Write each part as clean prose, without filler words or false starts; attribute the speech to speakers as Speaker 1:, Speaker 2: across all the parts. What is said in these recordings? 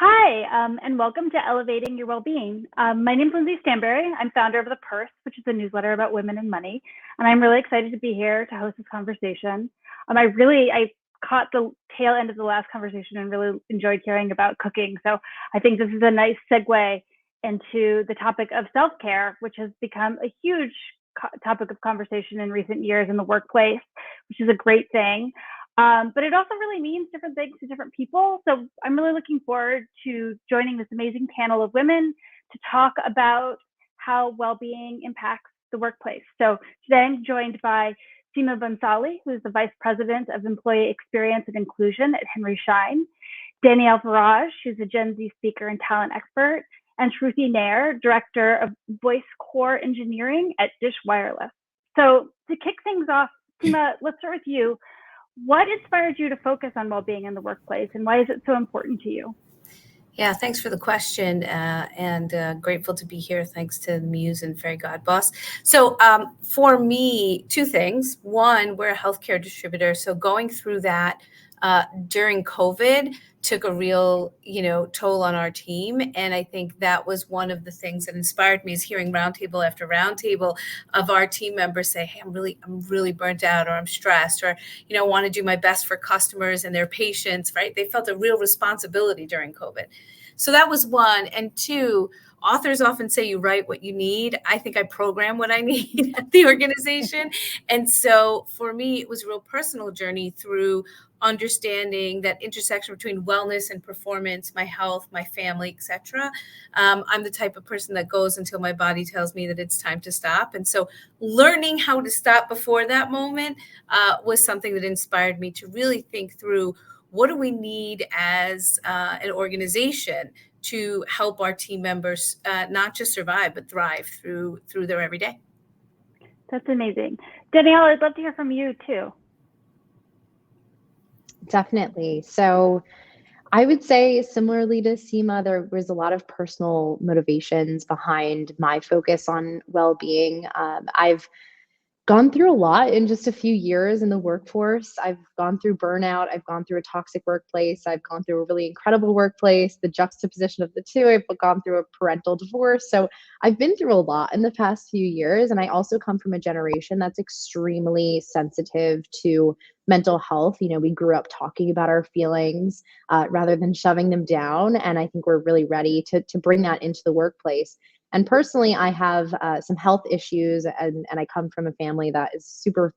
Speaker 1: Hi, and welcome to Elevating Your Wellbeing. My name is Lindsey Stanberry. I'm founder of The Purse, which is a newsletter about women and money, and I'm really excited to be here to host this conversation. I caught the tail end of the last conversation and really enjoyed hearing about cooking. So I think this is a nice segue into the topic of self-care, which has become a huge topic of conversation in recent years in the workplace, which is a great thing. But it also really means different things to different people. So I'm really looking forward to joining this amazing panel of women to talk about how well-being impacts the workplace. So today I'm joined by Seema Bhansali, who is the Vice President of Employee Experience and Inclusion at Schein, Danielle Farage, who's a Gen Z speaker and talent expert, and Sruthi Nair, Director of Voice Core Engineering at Dish Wireless. So to kick things off, Seema, let's start with you. What inspired you to focus on well-being in the workplace, and why is it so important to you?
Speaker 2: Yeah, thanks for the question, and grateful to be here. Thanks to Muse and Fairygodboss. So for me, two things. One, we're a healthcare distributor, so going through that during COVID took a real, toll on our team. And I think that was one of the things that inspired me, is hearing roundtable after roundtable of our team members say, hey, I'm really burnt out, or I'm stressed, or, want to do my best for customers and their patients, right? They felt a real responsibility during COVID. So that was one. And two, authors often say you write what you need. I think I program what I need at the organization. And so for me, it was a real personal journey through understanding that intersection between wellness and performance, my health, my family, etc. I'm the type of person that goes until my body tells me that it's time to stop. And so learning how to stop before that moment was something that inspired me to really think through, what do we need as an organization to help our team members not just survive, but thrive through their everyday.
Speaker 1: That's amazing. Danielle, I'd love to hear from you too.
Speaker 3: Definitely. So I would say, similarly to Seema, there was a lot of personal motivations behind my focus on well-being. I've gone through a lot in just a few years in the workforce. I've gone through burnout. I've gone through a toxic workplace. I've gone through a really incredible workplace, the juxtaposition of the two. I've gone through a parental divorce. So I've been through a lot in the past few years. And I also come from a generation that's extremely sensitive to mental health. We grew up talking about our feelings rather than shoving them down. And I think we're really ready to bring that into the workplace. And personally, I have some health issues, and I come from a family that is super,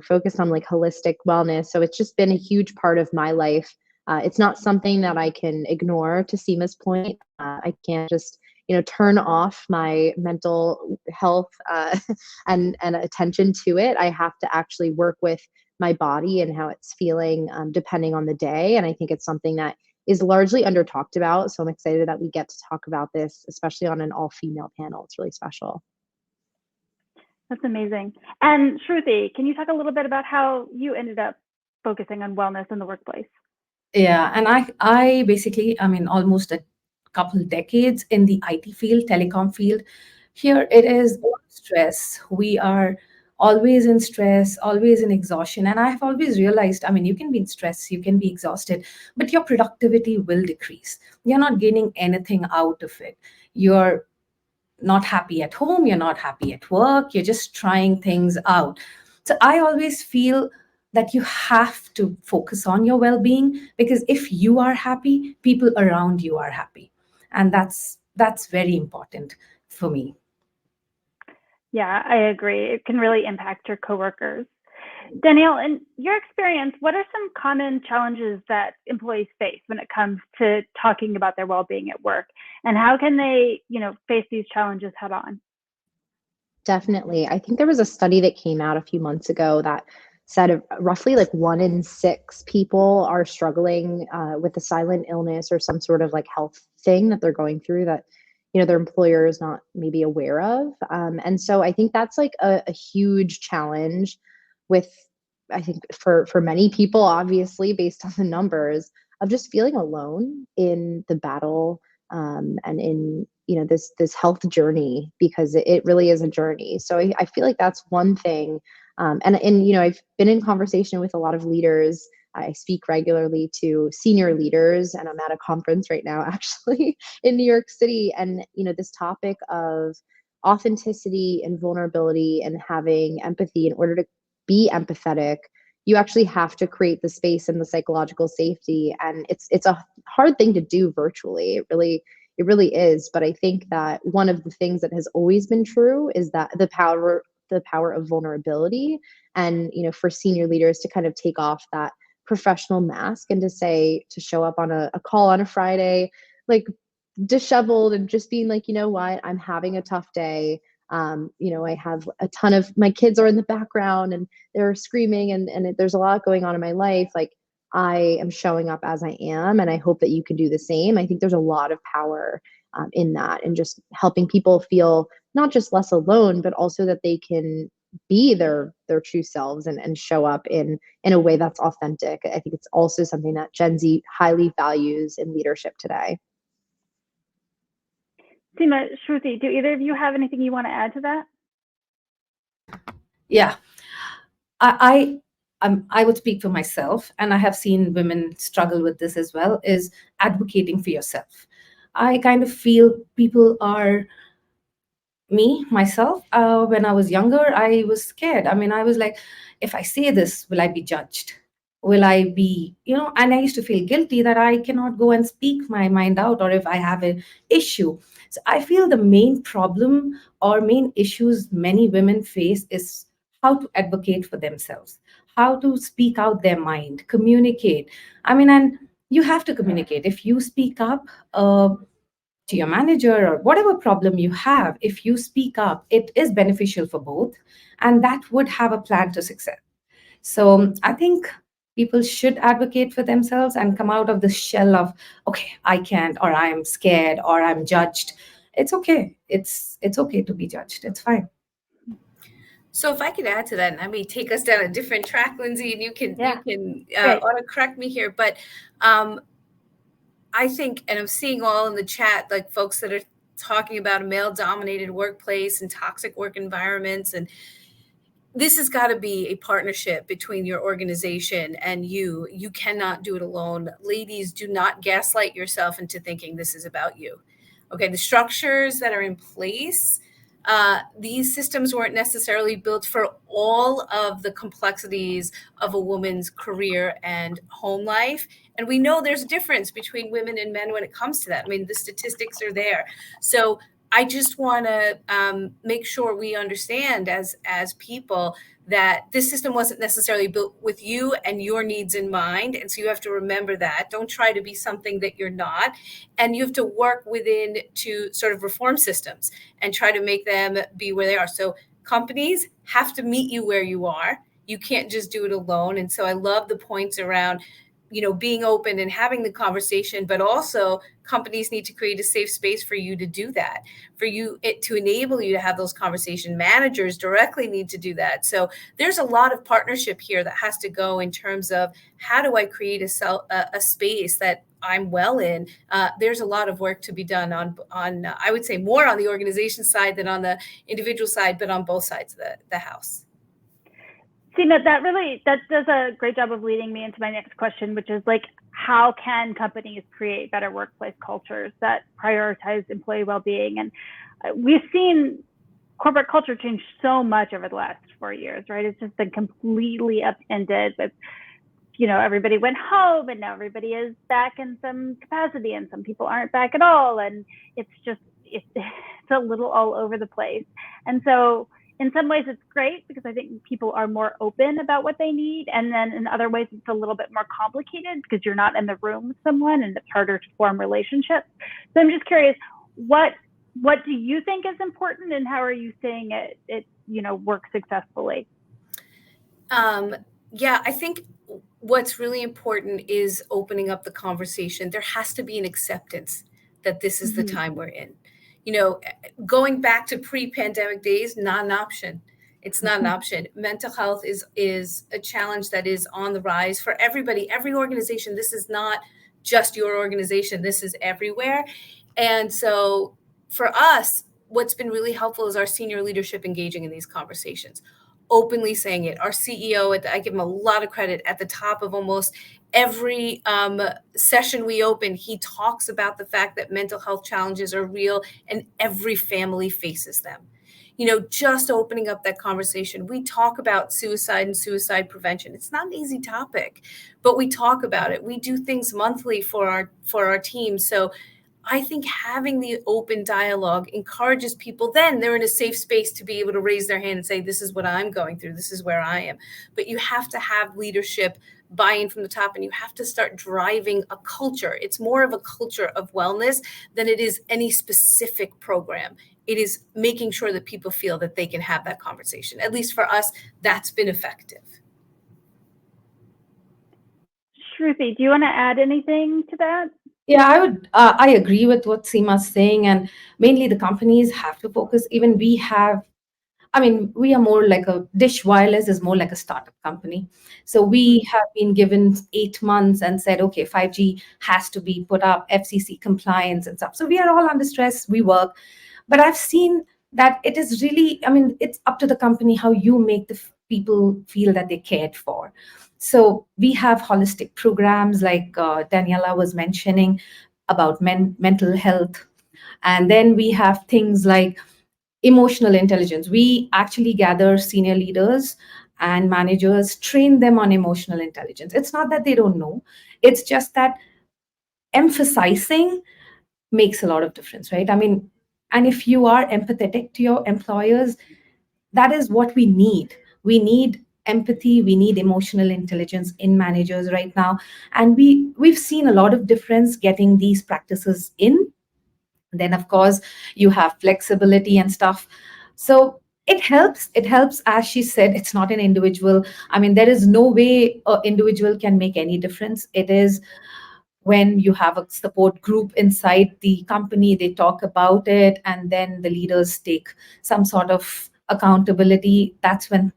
Speaker 3: focused on like holistic wellness. So it's just been a huge part of my life. It's not something that I can ignore. To Seema's point, I can't just, turn off my mental health and attention to it. I have to actually work with my body and how it's feeling depending on the day. And I think it's something that is largely under talked about. So I'm excited that we get to talk about this, especially on an all-female panel. It's really special.
Speaker 1: That's amazing. And Sruthi, can you talk a little bit about how you ended up focusing on wellness in the workplace?
Speaker 4: Yeah, and I basically, almost a couple decades in the IT field, telecom field. Here it is all stress. We are always in stress, always in exhaustion. And I have always realized, you can be in stress, you can be exhausted, but your productivity will decrease. You're not gaining anything out of it. You're not happy at home, you're not happy at work, you're just trying things out. So I always feel that you have to focus on your well-being, because if you are happy, people around you are happy. And that's very important for me.
Speaker 1: Yeah, I agree. It can really impact your coworkers. Danielle, in your experience, what are some common challenges that employees face when it comes to talking about their well-being at work? And how can they, face these challenges head on?
Speaker 3: Definitely. I think there was a study that came out a few months ago that said roughly like 1 in 6 people are struggling with a silent illness or some sort of like health thing that they're going through that their employer is not maybe aware of. And so I think that's like a huge challenge with, I think for many people, obviously, based on the numbers, of just feeling alone in the battle and in, this health journey, because it really is a journey. So I feel like that's one thing. And I've been in conversation with a lot of leaders I speak regularly to senior leaders, and I'm at a conference right now, actually, in New York City. And, this topic of authenticity and vulnerability and having empathy, in order to be empathetic, you actually have to create the space and the psychological safety. And it's a hard thing to do virtually. It really is. But I think that one of the things that has always been true is that the power of vulnerability, and for senior leaders to kind of take off that professional mask and to show up on a call on a Friday, like disheveled, and just being like, what, I'm having a tough day. I have a ton of my kids are in the background and they're screaming, and there's a lot going on in my life. Like, I am showing up as I am, and I hope that you can do the same. I think there's a lot of power in that, and just helping people feel not just less alone, but also that they can be their true selves and show up in a way that's authentic. I think it's also something that Gen Z highly values in leadership today.
Speaker 1: Seema, Sruthi, do either of you have anything you want to add to that?
Speaker 4: Yeah, I would speak for myself, and I have seen women struggle with this as well, is advocating for yourself. I kind of feel people are myself, when I was younger, I was scared. I mean, I was like, if I say this, will I be judged? Will I be, and I used to feel guilty that I cannot go and speak my mind out, or if I have an issue. So I feel the main problem or main issues many women face is how to advocate for themselves, how to speak out their mind, communicate. I mean, and you have to communicate. If you speak up, to your manager or whatever problem you have, if you speak up, it is beneficial for both, and that would have a plan to success. So I think people should advocate for themselves and come out of the shell of, okay, I can't, or I'm scared, or I'm judged. It's okay. It's okay to be judged. It's fine.
Speaker 2: So if I could add to that, and I may take us down a different track, Lindsey, and you can auto correct me here, but I think, and I'm seeing all in the chat, like folks that are talking about a male-dominated workplace and toxic work environments, and this has got to be a partnership between your organization and you. You cannot do it alone. Ladies, do not gaslight yourself into thinking this is about you. Okay, the structures that are in place, these systems weren't necessarily built for all of the complexities of a woman's career and home life. And we know there's a difference between women and men when it comes to that. I mean, the statistics are there. So I just want to make sure we understand as people that this system wasn't necessarily built with you and your needs in mind. And so you have to remember that. Don't try to be something that you're not. And you have to work within to sort of reform systems and try to make them be where they are. So companies have to meet you where you are. You can't just do it alone. And so I love the points around, being open and having the conversation, but also companies need to create a safe space for you to do that, to enable you to have those conversations. Managers directly need to do that. So there's a lot of partnership here that has to go in terms of how do I create a space that I'm well in. There's a lot of work to be done on I would say more on the organization side than on the individual side, but on both sides of the house.
Speaker 1: Seema, that does a great job of leading me into my next question, which is like, how can companies create better workplace cultures that prioritize employee well-being? And we've seen corporate culture change so much over the last 4 years, right? It's just been completely upended with, everybody went home and now everybody is back in some capacity and some people aren't back at all. And it's a little all over the place. And so in some ways it's great because I think people are more open about what they need. And then in other ways it's a little bit more complicated because you're not in the room with someone and it's harder to form relationships. So I'm just curious, what do you think is important and how are you seeing it work successfully?
Speaker 2: Yeah, I think what's really important is opening up the conversation. There has to be an acceptance that this is the time we're in. Going back to pre-pandemic days, not an option. It's not an option. Mental health is a challenge that is on the rise for everybody, every organization. This is not just your organization. This is everywhere. And so for us, what's been really helpful is our senior leadership engaging in these conversations. openly saying it. Our CEO, I give him a lot of credit, at the top of almost every session we open, he talks about the fact that mental health challenges are real and every family faces them. Just opening up that conversation. We talk about suicide and suicide prevention. It's not an easy topic, but we talk about it. We do things monthly for our team. So I think having the open dialogue encourages people, then they're in a safe space to be able to raise their hand and say, this is what I'm going through. This is where I am. But you have to have leadership buy-in from the top, and you have to start driving a culture. It's more of a culture of wellness than it is any specific program. It is making sure that people feel that they can have that conversation. At least for us, that's been effective.
Speaker 1: Shruthi, do you want to add anything to that?
Speaker 4: Yeah, I agree with what Seema's saying, and mainly the companies have to focus. Even we are more like Dish Wireless is more like a startup company. So we have been given 8 months and said, okay, 5G has to be put up, FCC compliance and stuff. So we are all under stress, we work. But I've seen that it is really, it's up to the company how you make the people feel that they're cared for. So we have holistic programs like Daniela was mentioning about mental health. And then we have things like emotional intelligence. We actually gather senior leaders and managers, train them on emotional intelligence. It's not that they don't know. It's just that emphasizing makes a lot of difference, right? And if you are empathetic to your employers, that is what we need. We need empathy, we need emotional intelligence in managers right now. And we've seen a lot of difference getting these practices in. Then, of course, you have flexibility and stuff. So it helps. It helps, as she said, it's not an individual. There is no way an individual can make any difference. It is when you have a support group inside the company, they talk about it, and then the leaders take some sort of accountability. That's when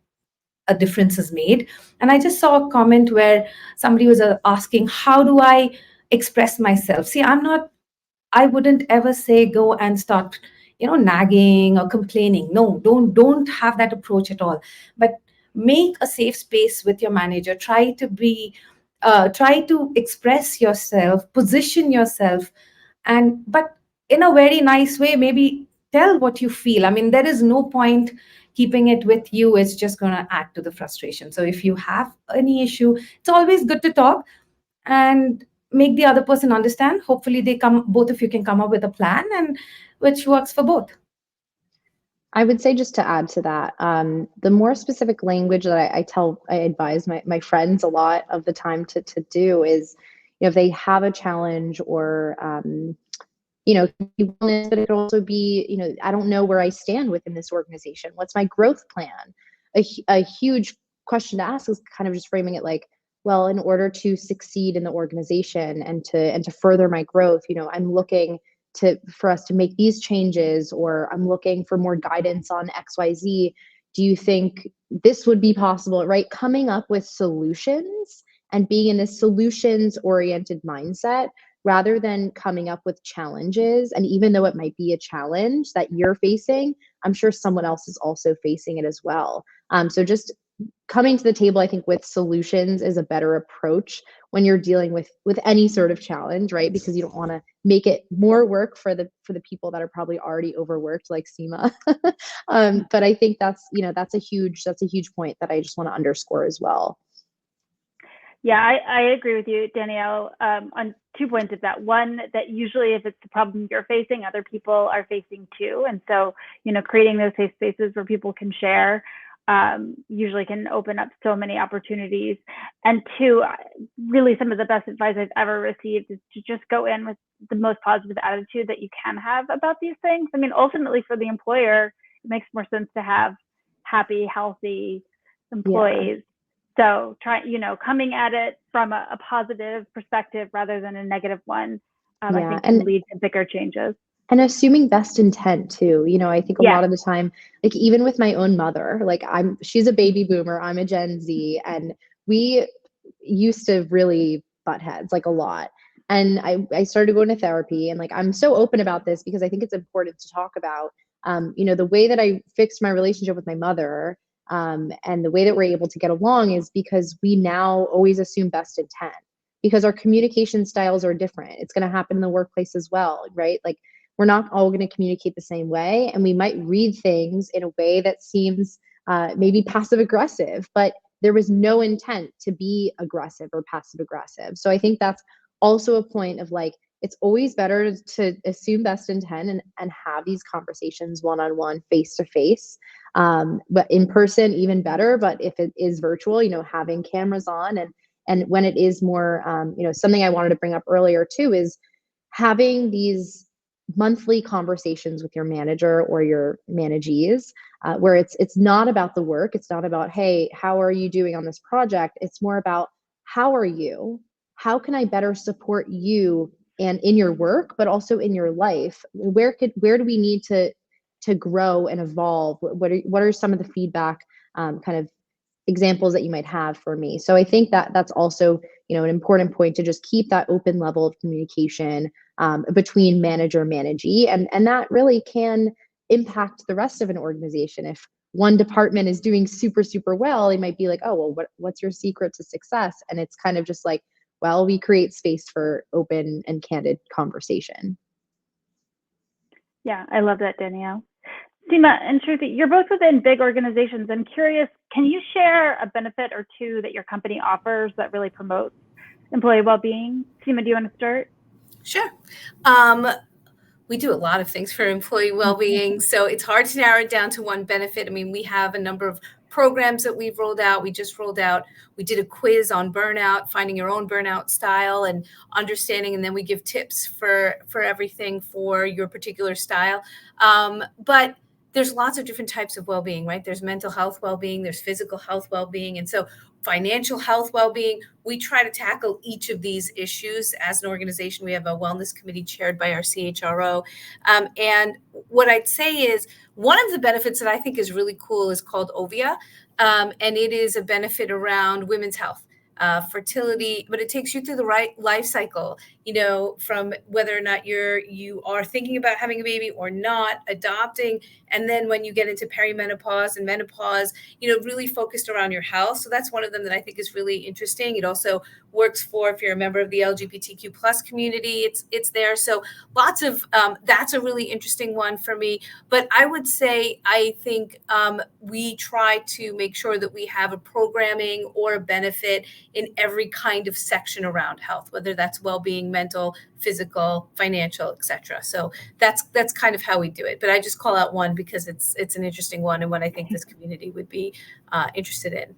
Speaker 4: a difference is made. And I just saw a comment where somebody was asking, how do I express myself? See, I wouldn't ever say go and start, nagging or complaining. No, don't have that approach at all. But make a safe space with your manager. Try to express yourself, position yourself, but in a very nice way. Maybe tell what you feel. There is no point keeping it with you. It's just going to add to the frustration. So if you have any issue, it's always good to talk and make the other person understand. Hopefully both of you can come up with a plan and which works for both.
Speaker 3: I would say, just to add to that, the more specific language that I advise my friends a lot of the time to do is, if they have a challenge or, wellness, but it could also be, I don't know where I stand within this organization. What's my growth plan? A huge question to ask is kind of just framing it like, well, in order to succeed in the organization and to further my growth, I'm looking for us to make these changes, or I'm looking for more guidance on XYZ. Do you think this would be possible, right? Coming up with solutions and being in this solutions oriented mindset rather than coming up with challenges. And even though it might be a challenge that you're facing, I'm sure someone else is also facing it as well. So just coming to the table, I think, with solutions is a better approach when you're dealing with any sort of challenge, right? Because you don't want to make it more work for the people that are probably already overworked, like Seema. But I think that's a huge point that I just want to underscore as well.
Speaker 1: Yeah, I agree with you, Danielle, on 2 points of that. One, that usually if it's the problem you're facing, other people are facing too. And so, creating those safe spaces where people can share usually can open up so many opportunities. And 2, really some of the best advice I've ever received is to just go in with the most positive attitude that you can have about these things. Ultimately for the employer, it makes more sense to have happy, healthy employees. Yeah. So coming at it from a positive perspective rather than a negative one, I think can lead to bigger changes.
Speaker 3: And assuming best intent too. I think a lot of the time, like even with my own mother, like she's a baby boomer, I'm a Gen Z, and we used to really butt heads like a lot. And I started going to therapy, and like I'm so open about this because I think it's important to talk about. The way that I fixed my relationship with my mother And the way that we're able to get along is because we now always assume best intent, because our communication styles are different. It's going to happen in the workplace as well, right? Like, we're not all going to communicate the same way, and we might read things in a way that seems maybe passive aggressive, but there was no intent to be aggressive or passive aggressive. So I think that's also a point of like, it's always better to assume best intent and have these conversations one-on-one, face-to-face. But in person, even better. But if it is virtual, having cameras on, and when it is more, something I wanted to bring up earlier too is having these monthly conversations with your manager or your managees, where it's not about the work. It's not about, hey, how are you doing on this project? It's more about, how are you? How can I better support you and in your work, but also in your life? Where do we need to grow and evolve? What are some of the feedback kind of examples that you might have for me? So I think that that's also, an important point, to just keep that open level of communication between manager managee, and that really can impact the rest of an organization. If one department is doing super, super well, it might be like, oh, well, what's your secret to success? And it's kind of just like, well, we create space for open and candid conversation.
Speaker 1: Yeah, I love that, Danielle. Seema and Sruthi, you're both within big organizations. I'm curious, can you share a benefit or two that your company offers that really promotes employee well-being? Seema, do you want to start?
Speaker 2: Sure. We do a lot of things for employee well-being, so it's hard to narrow it down to one benefit. I mean, we have a number of programs that we've rolled out. We did a quiz on burnout, finding your own burnout style and understanding, and then we give tips for everything for your particular style. But there's lots of different types of well-being, right? There's mental health well-being, there's physical health well-being, and so financial health well-being. We try to tackle each of these issues as an organization. We have a wellness committee chaired by our CHRO. And what I'd say is, one of the benefits that I think is really cool is called OVIA. And it is a benefit around women's health, fertility, but it takes you through the right life cycle, from whether or not you are thinking about having a baby or not, adopting, and then when you get into perimenopause and menopause, really focused around your health. So that's one of them that I think is really interesting. It also works for, if you're a member of the LGBTQ plus community, it's there. So lots of, that's a really interesting one for me. But I would say, I think we try to make sure that we have a programming or a benefit in every kind of section around health, whether that's well-being, mental, physical, financial, etc. So that's kind of how we do it. But I just call out one because it's an interesting one and one I think this community would be interested in.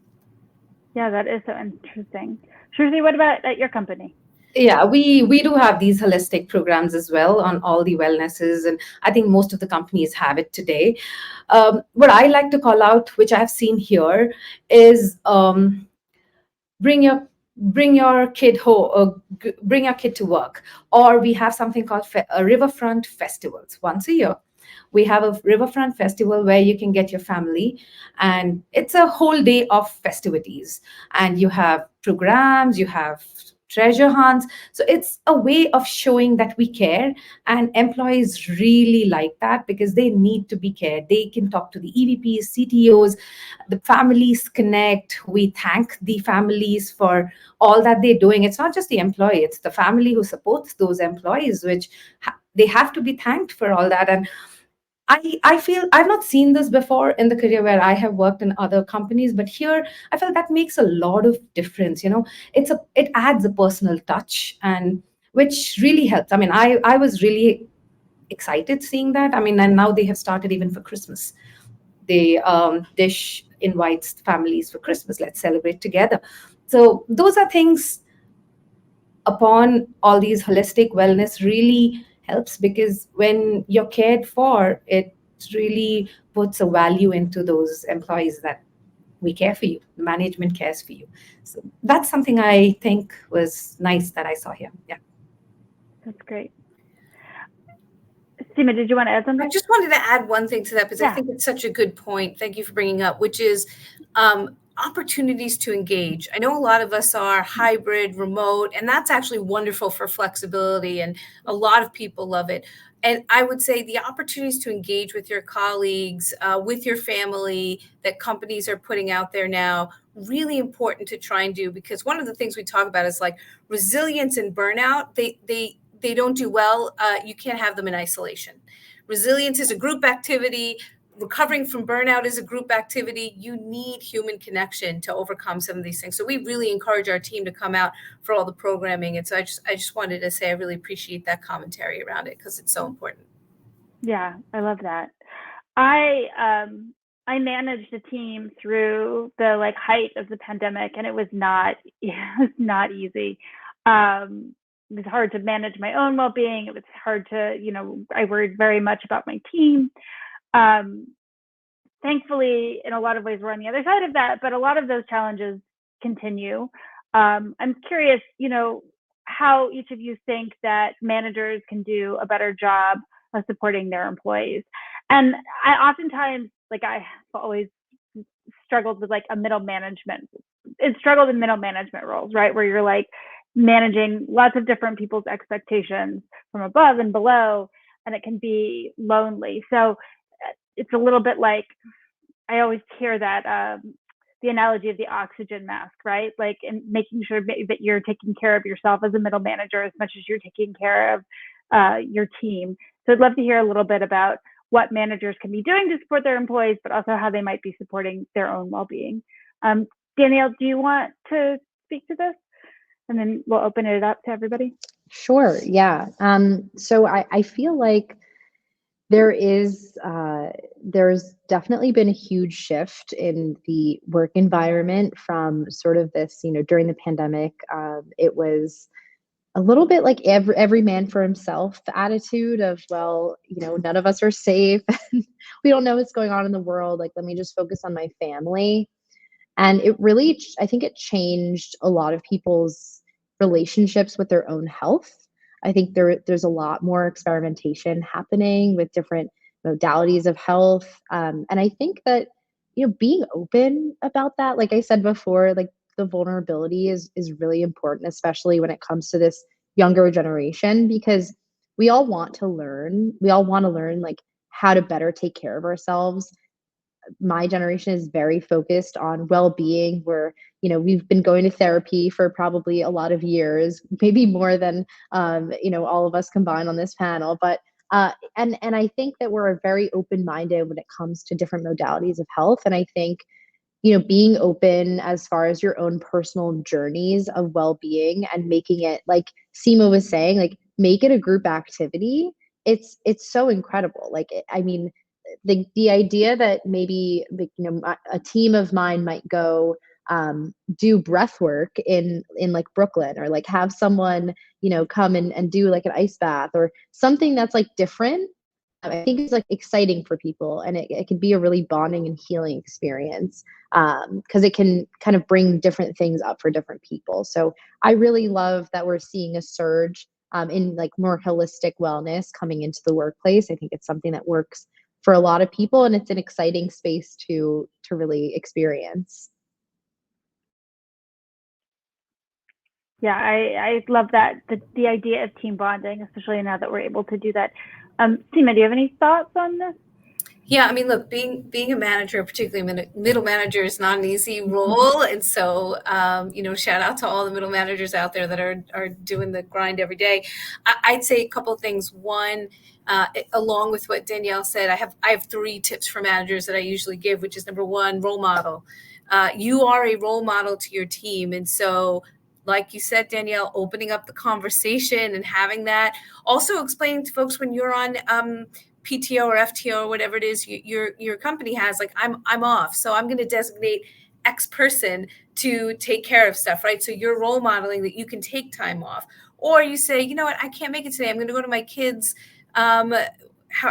Speaker 1: Yeah, that is so interesting. Sruthi, what about at your company?
Speaker 4: Yeah, we do have these holistic programs as well on all the wellnesses, and I think most of the companies have it today. What I like to call out, which I've seen here, is bring your kid home, bring your kid to work. Or we have something called riverfront festivals once a year. We have a riverfront festival where you can get your family, and it's a whole day of festivities, and you have programs, you have treasure hunts. So it's a way of showing that we care, and employees really like that because they need to be cared. They can talk to the EVPs, CTOs, the families connect. We thank the families for all that they're doing. It's not just the employee, it's the family who supports those employees, which they have to be thanked for all that. And I feel I've not seen this before in the career where I have worked in other companies, but here I feel that makes a lot of difference. It adds a personal touch, and which really helps. I mean, I was really excited seeing that. I mean, and now they have started even for Christmas. They Dish invites families for Christmas. Let's celebrate together. So those are things upon all these holistic wellness really helps, because when you're cared for, it really puts a value into those employees that we care for you, the management cares for you. So that's something I think was nice that I saw here. Yeah.
Speaker 1: That's great. Seema, did you want to add something?
Speaker 2: I just wanted to add one thing to that because I think it's such a good point. Thank you for bringing up, which is opportunities to engage. I know a lot of us are hybrid, remote, and that's actually wonderful for flexibility, and a lot of people love it. And I would say the opportunities to engage with your colleagues, with your family, that companies are putting out there now, really important to try and do, because one of the things we talk about is like resilience and burnout. They don't do well. You can't have them in isolation. Resilience is a group activity. Recovering from burnout is a group activity. You need human connection to overcome some of these things. So we really encourage our team to come out for all the programming. And so I just wanted to say I really appreciate that commentary around it, because it's so important.
Speaker 1: Yeah, I love that. I managed a team through the like height of the pandemic, and it was not easy. It was hard to manage my own well-being. It was hard to, I worried very much about my team. Thankfully, in a lot of ways, we're on the other side of that, but a lot of those challenges continue. I'm curious, how each of you think that managers can do a better job of supporting their employees. And I oftentimes, I've always struggled with struggled in middle management roles, right? Where you're like managing lots of different people's expectations from above and below, and it can be lonely. So it's a little bit like, I always hear that the analogy of the oxygen mask, right? Like, in making sure that you're taking care of yourself as a middle manager as much as you're taking care of your team. So I'd love to hear a little bit about what managers can be doing to support their employees, but also how they might be supporting their own well-being. Danielle, do you want to speak to this? And then we'll open it up to everybody.
Speaker 3: Sure. Yeah. So I feel like there's definitely been a huge shift in the work environment from sort of this, during the pandemic, it was a little bit like every man for himself attitude of, well, none of us are safe. We don't know what's going on in the world. Like, let me just focus on my family. And it really, I think it changed a lot of people's relationships with their own health. I think there's a lot more experimentation happening with different modalities of health. And I think that, being open about that, like I said before, like the vulnerability is really important, especially when it comes to this younger generation, because we all want to learn. We all want to learn like how to better take care of ourselves. My generation is very focused on well-being. We've been going to therapy for probably a lot of years, maybe more than all of us combined on this panel. But and I think that we're very open-minded when it comes to different modalities of health. And I think being open as far as your own personal journeys of well-being and making it, like Seema was saying, like make it a group activity. It's so incredible. Like, I mean, the idea that maybe a team of mine might go do breath work in like Brooklyn, or like have someone come and do like an ice bath or something that's like different. I think it's like exciting for people, and it can be a really bonding and healing experience, because it can kind of bring different things up for different people. So I really love that we're seeing a surge in like more holistic wellness coming into the workplace. I think it's something that works for a lot of people, and it's an exciting space to really experience.
Speaker 1: Yeah, I love that, the idea of team bonding, especially now that we're able to do that. Seema, do you have any thoughts on this?
Speaker 2: Yeah, I mean, look, being a manager, particularly middle manager, is not an easy role, and so shout out to all the middle managers out there that are doing the grind every day. I'd say a couple of things. One, along with what Danielle said, I have 3 tips for managers that I usually give, which is number 1, role model. You are a role model to your team, and so, like you said, Danielle, opening up the conversation and having that. Also explaining to folks when you're on PTO or FTO or whatever it is your company has, like I'm off, so I'm going to designate X person to take care of stuff, right? So you're role modeling that you can take time off, or you say, you know what, I can't make it today. I'm going to go to my kids,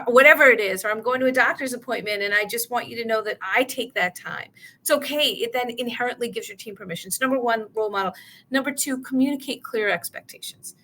Speaker 2: whatever it is, or I'm going to a doctor's appointment, and I just want you to know that I take that time. It's okay. It then inherently gives your team permission. So number 1, role model. Number 2, communicate clear expectations.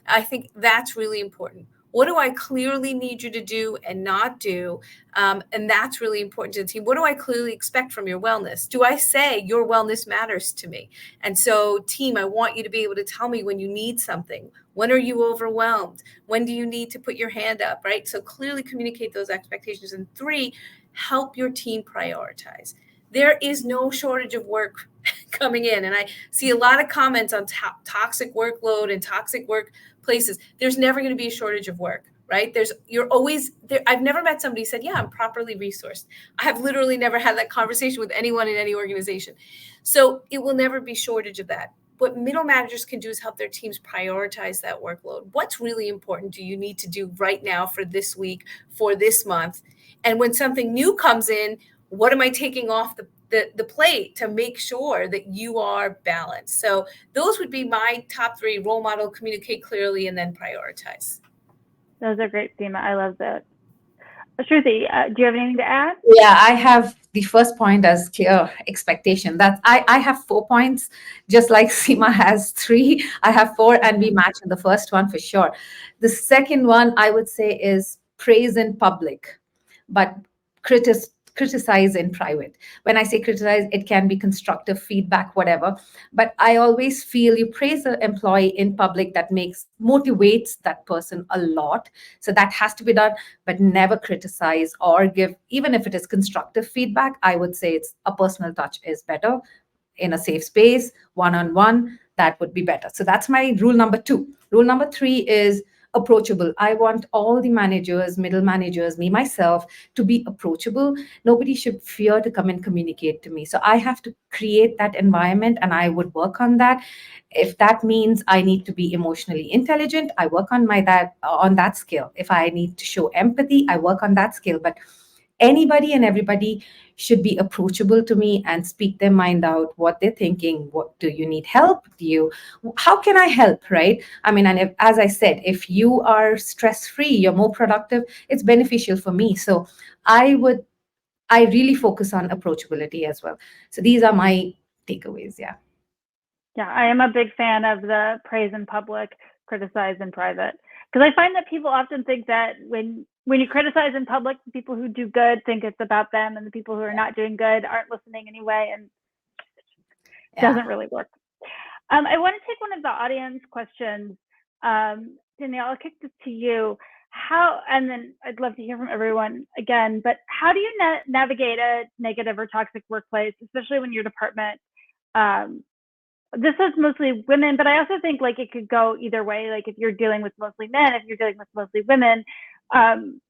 Speaker 2: I think that's really important. What do I clearly need you to do and not do? And that's really important to the team. What do I clearly expect from your wellness? Do I say your wellness matters to me? And so, team, I want you to be able to tell me when you need something. When are you overwhelmed? When do you need to put your hand up, right? So clearly communicate those expectations. And 3, help your team prioritize. There is no shortage of work coming in. And I see a lot of comments on toxic workload and toxic workplaces. There's never going to be a shortage of work, right? You're always there. I've never met somebody who said, yeah, I'm properly resourced. I have literally never had that conversation with anyone in any organization. So it will never be shortage of that. What middle managers can do is help their teams prioritize that workload. What's really important do you need to do right now for this week, for this month? And when something new comes in, what am I taking off the plate to make sure that you are balanced? So those would be my top 3: role model, communicate clearly, and then prioritize.
Speaker 1: Those are great, Seema. I love that. Sruthi, do you have anything to add?
Speaker 4: Yeah, I have the first point as clear expectation. That I have 4 points, just like Seema has 3. I have 4, and we match in the first one for sure. The second one I would say is praise in public, but criticize in private. When I say criticize, it can be constructive feedback, whatever. But I always feel you praise an employee in public, that motivates that person a lot. So that has to be done, but never criticize or give, even if it is constructive feedback. I would say it's a personal touch is better in a safe space, one-on-one. That would be better. So that's my rule number 2. Rule number 3 is approachable. I want all the managers, middle managers, me, myself, to be approachable. Nobody should fear to come and communicate to me. So I have to create that environment, and I would work on that. If that means I need to be emotionally intelligent, I work on that skill. If I need to show empathy, I work on that skill. But anybody and everybody should be approachable to me and speak their mind out, what they're thinking. What do you need help? How can I help, right? I mean, and as I said, if you are stress-free, you're more productive, it's beneficial for me. So I really focus on approachability as well. So these are my takeaways. Yeah.
Speaker 1: Yeah, I am a big fan of the praise in public, criticize in private. Because I find that people often think that when you criticize in public, the people who do good think it's about them, and the people who are not doing good aren't listening anyway, and it doesn't really work. I want to take one of the audience questions. Danielle, I'll kick this to you. And then I'd love to hear from everyone again, but how do you navigate a negative or toxic workplace, especially when your department, this is mostly women, but I also think like it could go either way. Like if you're dealing with mostly men, if you're dealing with mostly women,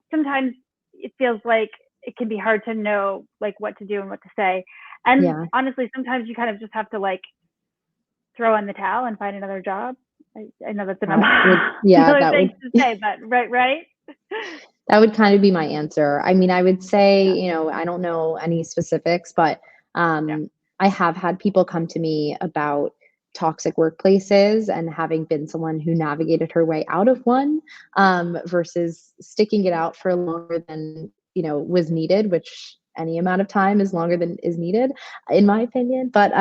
Speaker 1: sometimes it feels like it can be hard to know like what to do and what to say. And honestly, sometimes you kind of just have to like throw in the towel and find another job. I know that's another thing to say, but right.
Speaker 3: That would kind of be my answer. I mean, I would say, I don't know any specifics, but I have had people come to me about toxic workplaces and having been someone who navigated her way out of one versus sticking it out for longer than, was needed, which any amount of time is longer than is needed, in my opinion. But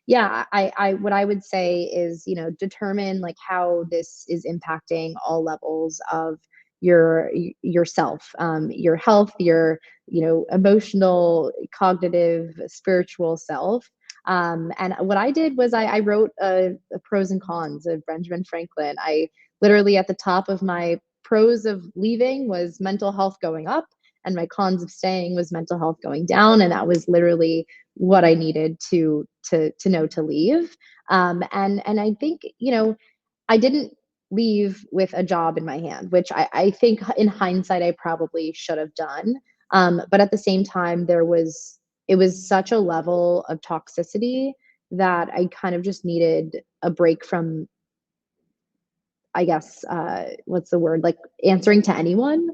Speaker 3: what I would say is, determine like how this is impacting all levels of yourself, your health, your emotional, cognitive, spiritual self. And what I did was I wrote a pros and cons of Benjamin Franklin. I literally at the top of my pros of leaving was mental health going up, and my cons of staying was mental health going down. And that was literally what I needed to know to leave. And I think, I didn't leave with a job in my hand, which I think in hindsight, I probably should have done. But at the same time, it was such a level of toxicity that I kind of just needed a break from, I guess, what's the word? Like answering to anyone.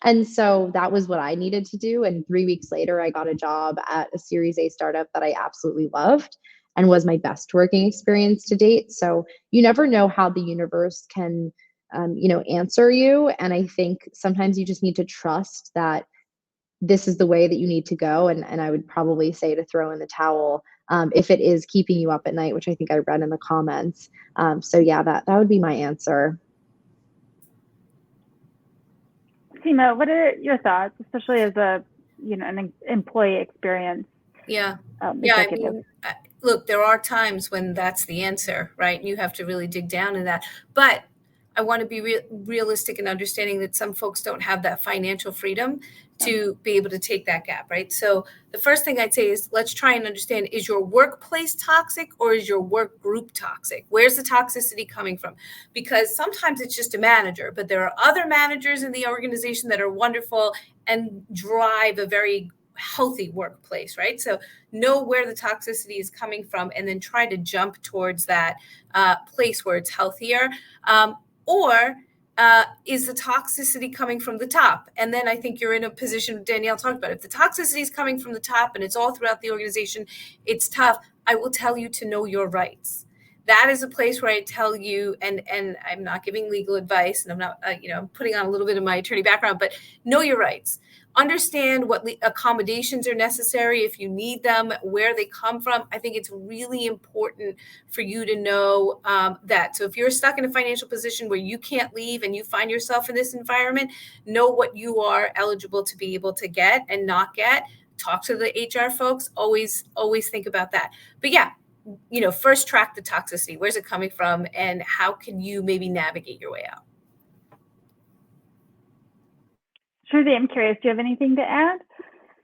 Speaker 3: And so that was what I needed to do. And 3 weeks later, I got a job at a Series A startup that I absolutely loved and was my best working experience to date. So you never know how the universe can, answer you. And I think sometimes you just need to trust that this is the way that you need to go. And I would probably say to throw in the towel if it is keeping you up at night, which I think I read in the comments. So yeah, that would be my answer.
Speaker 1: Seema, what are your thoughts, especially as an employee experience
Speaker 2: Yeah.
Speaker 1: executive?
Speaker 2: Look, there are times when that's the answer, right? You have to really dig down in that. But I want to be realistic and understanding that some folks don't have that financial freedom to be able to take that gap, right? So the first thing I'd say is let's try and understand, is your workplace toxic or is your work group toxic? Where's the toxicity coming from? Because sometimes it's just a manager, but there are other managers in the organization that are wonderful and drive a very healthy workplace, right? So know where the toxicity is coming from and then try to jump towards that place where it's healthier. Or is the toxicity coming from the top? And then I think you're in a position Danielle talked about. If the toxicity is coming from the top and it's all throughout the organization, it's tough. I will tell you to know your rights. That is a place where I tell you, and I'm not giving legal advice, and I'm not, I'm putting on a little bit of my attorney background, but know your rights. Understand what accommodations are necessary if you need them, where they come from. I think it's really important for you to know that. So if you're stuck in a financial position where you can't leave and you find yourself in this environment, know what you are eligible to be able to get and not get. Talk to the HR folks. Always think about that. But yeah, first track the toxicity. Where's it coming from? And how can you maybe navigate your way out?
Speaker 1: Sruthi, I'm curious, do you have anything to add?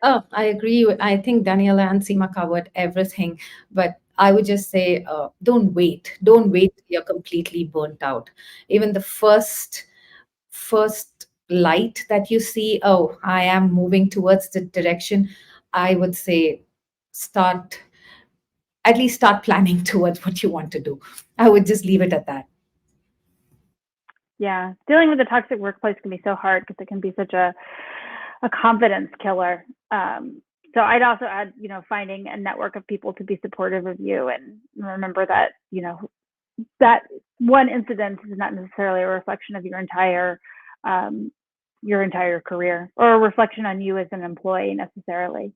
Speaker 4: Oh, I agree. I think Danielle and Seema covered everything, but I would just say, don't wait. Don't wait till you're completely burnt out. Even the first light that you see, oh, I am moving towards the direction, I would say at least start planning towards what you want to do. I would just leave it at that.
Speaker 1: Yeah, dealing with a toxic workplace can be so hard because it can be such a confidence killer. So I'd also add, finding a network of people to be supportive of you, and remember that, that one incident is not necessarily a reflection of your entire career or a reflection on you as an employee necessarily.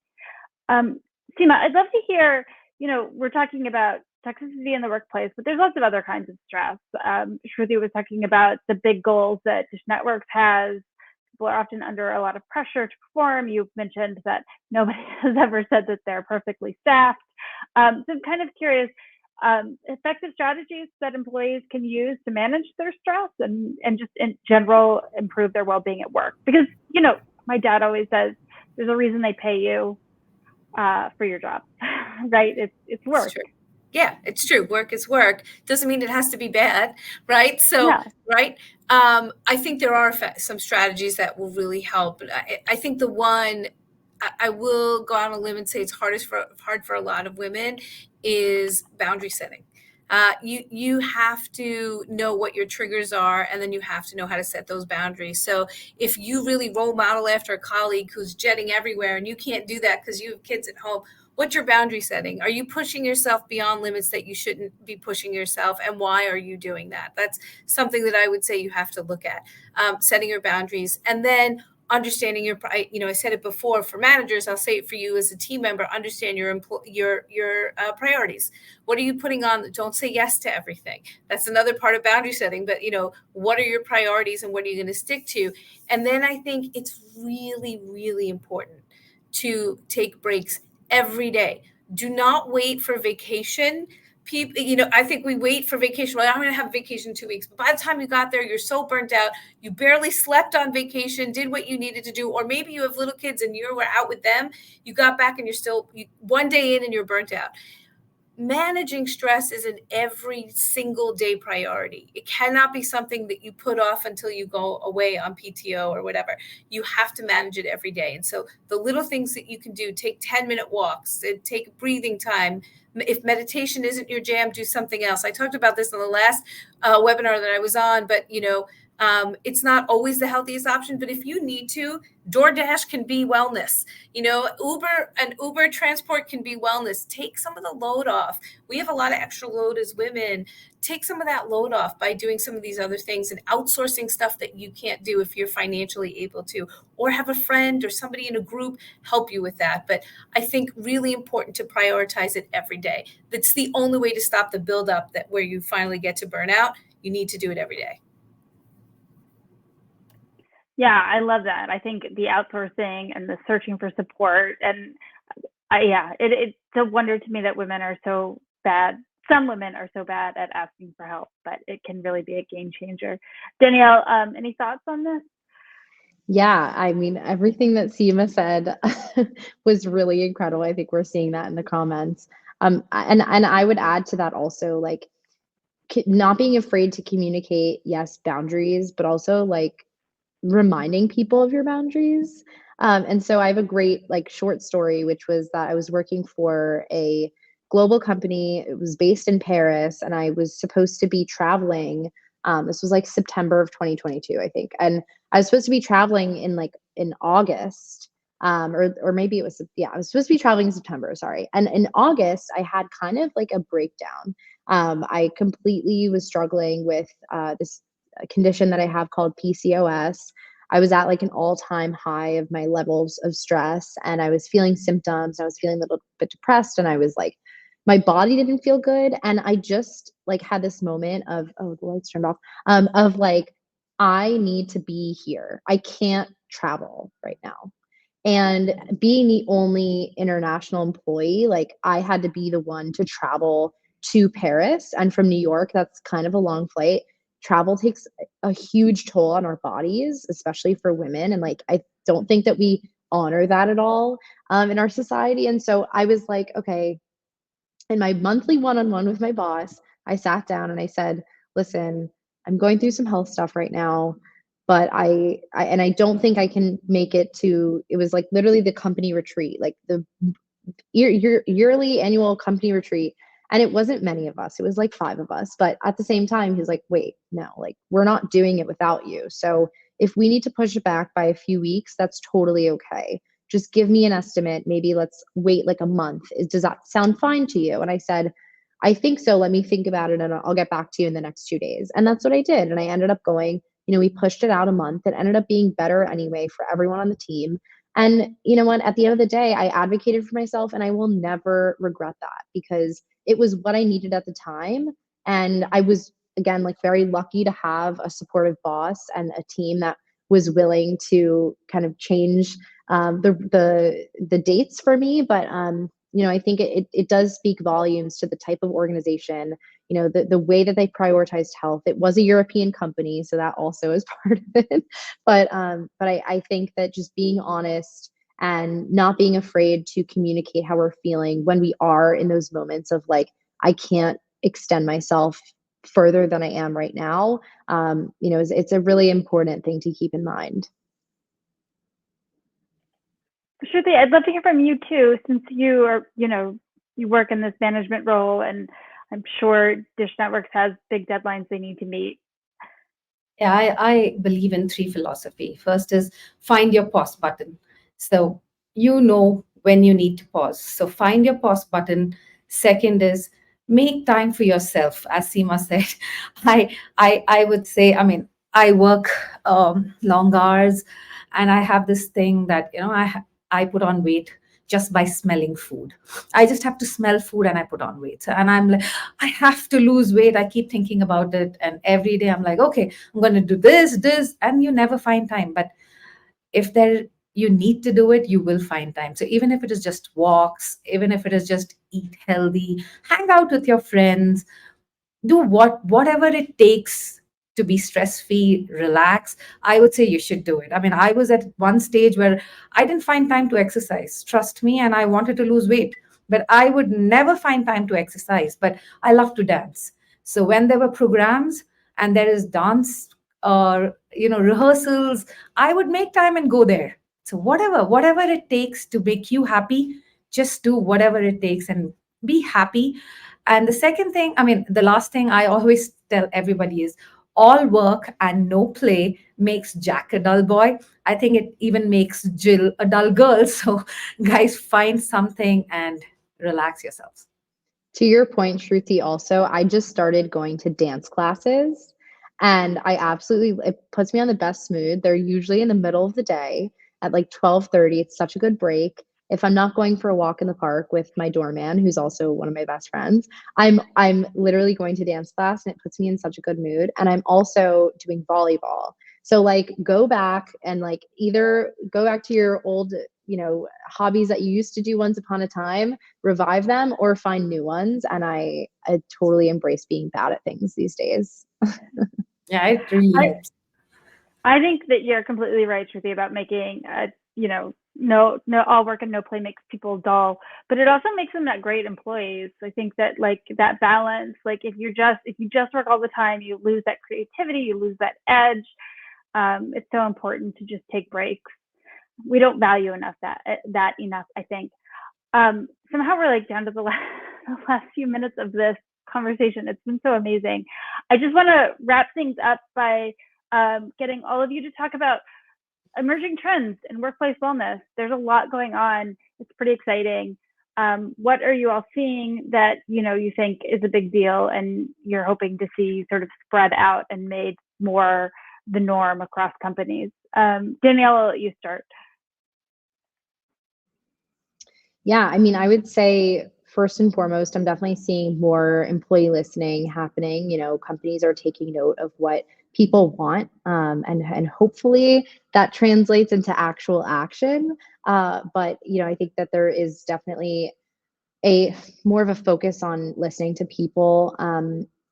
Speaker 1: Seema, I'd love to hear, we're talking about toxicity in the workplace, but there's lots of other kinds of stress. Sruthi was talking about the big goals that Dish Networks has. People are often under a lot of pressure to perform. You've mentioned that nobody has ever said that they're perfectly staffed. So I'm kind of curious, effective strategies that employees can use to manage their stress and just in general improve their well-being at work. Because, my dad always says there's a reason they pay you for your job, right? It's work.
Speaker 2: It's true. Yeah, it's true. Work is work. Doesn't mean it has to be bad, right? So, yeah. Right. I think there are some strategies that will really help. I think the one I will go out on a limb and say it's hard for a lot of women is boundary setting. You have to know what your triggers are, and then you have to know how to set those boundaries. So if you really role model after a colleague who's jetting everywhere and you can't do that because you have kids at home, what's your boundary setting? Are you pushing yourself beyond limits that you shouldn't be pushing yourself? And why are you doing that? That's something that I would say you have to look at, setting your boundaries. And then understanding I said it before for managers, I'll say it for you as a team member, understand your priorities. What are you putting on? Don't say yes to everything. That's another part of boundary setting, but what are your priorities and what are you going to stick to? And then I think it's really, really important to take breaks every day. Do not wait for vacation. People, I think we wait for vacation. Well, I'm going to have vacation in 2 weeks. But by the time you got there, you're so burnt out. You barely slept on vacation, did what you needed to do. Or maybe you have little kids and you were out with them. You got back and you're still one day in and you're burnt out. Managing stress is an every single day priority. It cannot be something that you put off until you go away on PTO or whatever. You have to manage it every day. And so the little things that you can do, take 10-minute walks, take breathing time. If meditation isn't your jam, do something else. I talked about this in the last webinar that I was on, but it's not always the healthiest option, but if you need to, DoorDash can be wellness. Uber transport can be wellness. Take some of the load off. We have a lot of extra load as women. Take some of that load off by doing some of these other things and outsourcing stuff that you can't do if you're financially able to, or have a friend or somebody in a group help you with that. But I think really important to prioritize it every day. That's the only way to stop the buildup that where you finally get to burnout. You need to do it every day.
Speaker 1: Yeah, I love that. I think the outsourcing and the searching for support, and it's a wonder to me that women are so bad. Some women are so bad at asking for help, but it can really be a game changer. Danielle, any thoughts on this?
Speaker 3: Yeah, I mean, everything that Seema said was really incredible. I think we're seeing that in the comments. And I would add to that also, like, not being afraid to communicate, yes, boundaries, but also like reminding people of your boundaries. And so I have a great like short story, which was that I was working for a global company. It was based in Paris, and I was supposed to be traveling. This was like September of 2022, I think, and I was supposed to be traveling in like in August, or maybe it was, yeah, I was supposed to be traveling in September. Sorry, and in August I had kind of like a breakdown. I completely was struggling with this condition that I have called PCOS. I was at like an all-time high of my levels of stress, and I was feeling symptoms. I was feeling a little bit depressed, and I was like, my body didn't feel good. And I just like had this moment of, oh, the lights turned off, of like, I need to be here. I can't travel right now. And being the only international employee, like I had to be the one to travel to Paris. And from New York, that's kind of a long flight. Travel takes a huge toll on our bodies, especially for women. And like, I don't think that we honor that at all in our society. And so I was like, okay, in my monthly one-on-one with my boss, I sat down and I said, listen, I'm going through some health stuff right now, but I don't think I can make it to, it was like literally the company retreat, like the yearly annual company retreat. And it wasn't many of us, it was like 5 of us. But at the same time, he's like, wait, no, like we're not doing it without you. So if we need to push it back by a few weeks, that's totally okay. Just give me an estimate. Maybe let's wait like a month. Does that sound fine to you? And I said, I think so. Let me think about it and I'll get back to you in the next 2 days. And that's what I did. And I ended up going, we pushed it out a month. It ended up being better anyway for everyone on the team. And you know what? At the end of the day, I advocated for myself, and I will never regret that because it was what I needed at the time. And I was, again, like very lucky to have a supportive boss and a team that was willing to kind of change the dates for me. But I think it does speak volumes to the type of organization, the way that they prioritized health. It was a European company, so that also is part of it. But I think that just being honest and not being afraid to communicate how we're feeling when we are in those moments of like, I can't extend myself further than I am right now, it's a really important thing to keep in mind.
Speaker 1: Shruthi, I'd love to hear from you too, since you are, you work in this management role, and I'm sure Dish Networks has big deadlines they need to meet.
Speaker 4: Yeah, I believe in 3 philosophy. First is find your pause button. So you know when you need to pause. So find your pause button. Second is make time for yourself. As Seema said, I would say, I mean, I work long hours, and I have this thing that, I put on weight just by smelling food. I just have to smell food and I put on weight. And I'm like, I have to lose weight. I keep thinking about it. And every day I'm like, okay, I'm going to do this, and you never find time. But if you need to do it, you will find time. So even if it is just walks, even if it is just eat healthy, hang out with your friends, do whatever it takes to be stress free, relax. I would say you should do it. I mean, I was at one stage where I didn't find time to exercise, trust me, and I wanted to lose weight, but I would never find time to exercise. But I love to dance. So when there were programs and there is dance or rehearsals, I would make time and go there. So whatever it takes to make you happy, just do whatever it takes and be happy. And the second thing, I mean, the last thing I always tell everybody is all work and no play makes Jack a dull boy. I think it even makes Jill a dull girl. So, guys, find something and relax yourselves.
Speaker 3: To your point, Shruti, also, I just started going to dance classes, and it puts me on the best mood. They're usually in the middle of the day at like 12:30. It's such a good break. if I'm not going for a walk in the park with my doorman, who's also one of my best friends, I'm literally going to dance class, and it puts me in such a good mood. And I'm also doing volleyball. So like go back and like either go back to your old, hobbies that you used to do once upon a time, revive them, or find new ones. And I totally embrace being bad at things these days.
Speaker 4: Yeah, it really helps.
Speaker 1: I think that you're completely right, Sruthi, about making no all work and no play makes people dull, but it also makes them not great employees. I think that like that balance, like if you just work all the time, you lose that creativity, you lose that edge. It's so important to just take breaks. We don't value that enough, I think. Somehow we're like down to the last few minutes of this conversation. It's been so amazing. I just want to wrap things up by getting all of you to talk about emerging trends in workplace wellness. There's a lot going on. It's pretty exciting. What are you all seeing that you think is a big deal and you're hoping to see sort of spread out and made more the norm across companies? Danielle, I'll let you start.
Speaker 3: Yeah, I mean, I would say first and foremost, I'm definitely seeing more employee listening happening. Companies are taking note of what people want, and hopefully that translates into actual action. But I think that there is definitely a more of a focus on listening to people.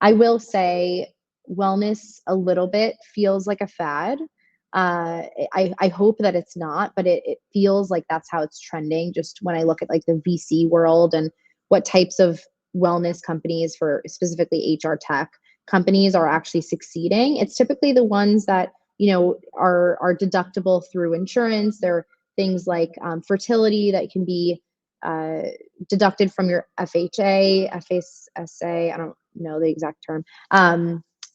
Speaker 3: I will say wellness a little bit feels like a fad. I hope that it's not, but it feels like that's how it's trending. Just when I look at like the VC world and what types of wellness companies, for specifically HR tech companies, are actually succeeding, it's typically the ones that are deductible through insurance. There are things like fertility that can be deducted from your FHA, FSA. I don't know the exact term.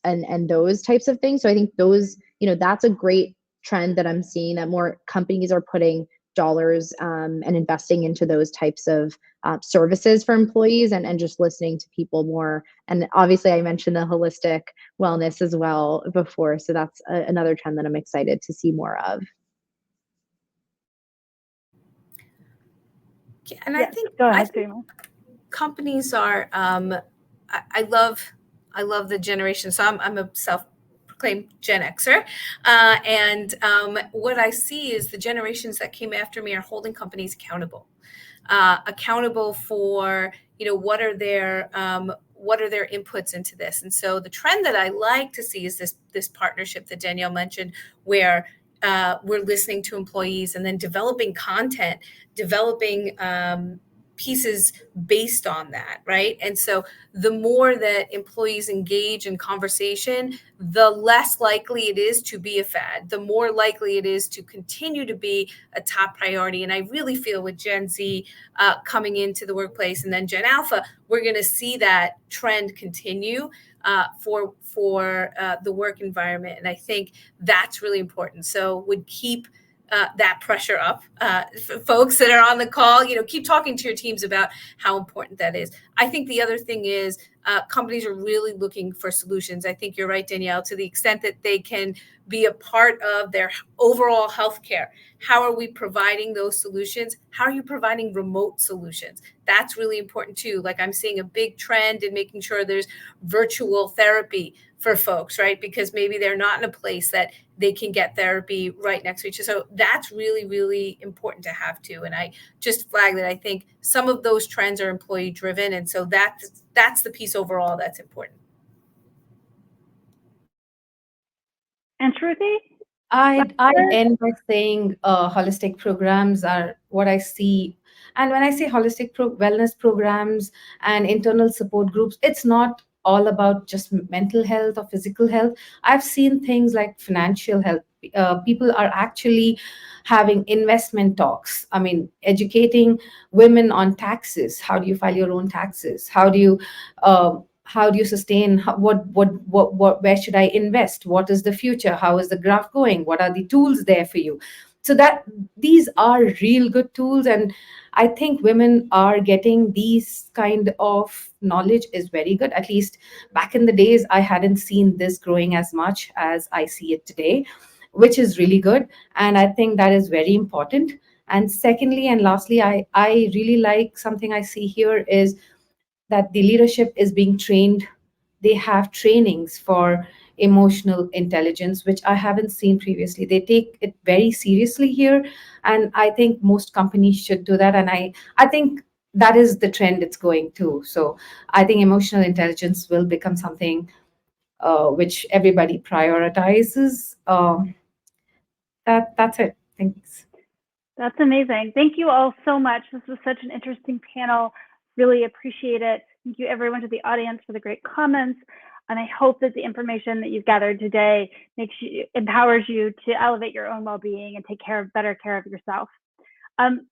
Speaker 3: And those types of things. So I think those, that's a great trend that I'm seeing, that more companies are putting dollars and investing into those types of services for employees, and just listening to people more. And obviously I mentioned the holistic wellness as well before. So that's another trend that I'm excited to see more of.
Speaker 2: Yeah, and yes, I think companies are, I love the generation. So I'm a self-proclaimed Gen Xer. And what I see is the generations that came after me are holding companies accountable for, what are their inputs into this. And so the trend that I like to see is this partnership that Danielle mentioned, where we're listening to employees and then developing content, developing pieces based on that, right? And so the more that employees engage in conversation, the less likely it is to be a fad, the more likely it is to continue to be a top priority. And I really feel with Gen Z coming into the workplace, and then Gen Alpha, we're going to see that trend continue for the work environment. And I think that's really important. So would keep that pressure up. Folks that are on the call, keep talking to your teams about how important that is. I think the other thing is companies are really looking for solutions. I think you're right, Danielle, to the extent that they can be a part of their overall healthcare. How are we providing those solutions? How are you providing remote solutions? That's really important too. Like I'm seeing a big trend in making sure there's virtual therapy for folks, right? Because maybe they're not in a place that they can get therapy right next to each other. So that's really, really important to have too. And I just flag that I think some of those trends are employee driven. And so that's the piece overall that's important.
Speaker 1: And Sruthi?
Speaker 4: I'd end by saying holistic programs are what I see. And when I say holistic wellness programs and internal support groups, it's not all about just mental health or physical health. I've seen things like financial health. People are actually having investment talks. I mean, educating women on taxes. How do you file your own taxes? How do you sustain, where should I invest? What is the future? How is the graph going? What are the tools there for you? So that these are real good tools. And I think women are getting these kind of knowledge is very good. At least back in the days, I hadn't seen this growing as much as I see it today, which is really good. And I think that is very important. And secondly and lastly, I really like something I see here is that the leadership is being trained. They have trainings for emotional intelligence, which I haven't seen previously. They take it very seriously here. And I think most companies should do that. And I think that is the trend it's going to. So I think emotional intelligence will become something which everybody prioritizes. That's it. Thanks.
Speaker 1: That's amazing. Thank you all so much. This was such an interesting panel. Really appreciate it. Thank you everyone to the audience for the great comments. And I hope that the information that you've gathered today empowers you to elevate your own well-being and take better care of yourself.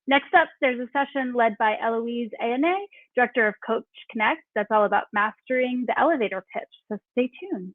Speaker 1: Next up, there's a session led by Eloise ANA, Director of Coach Connect. That's all about mastering the elevator pitch. So stay tuned.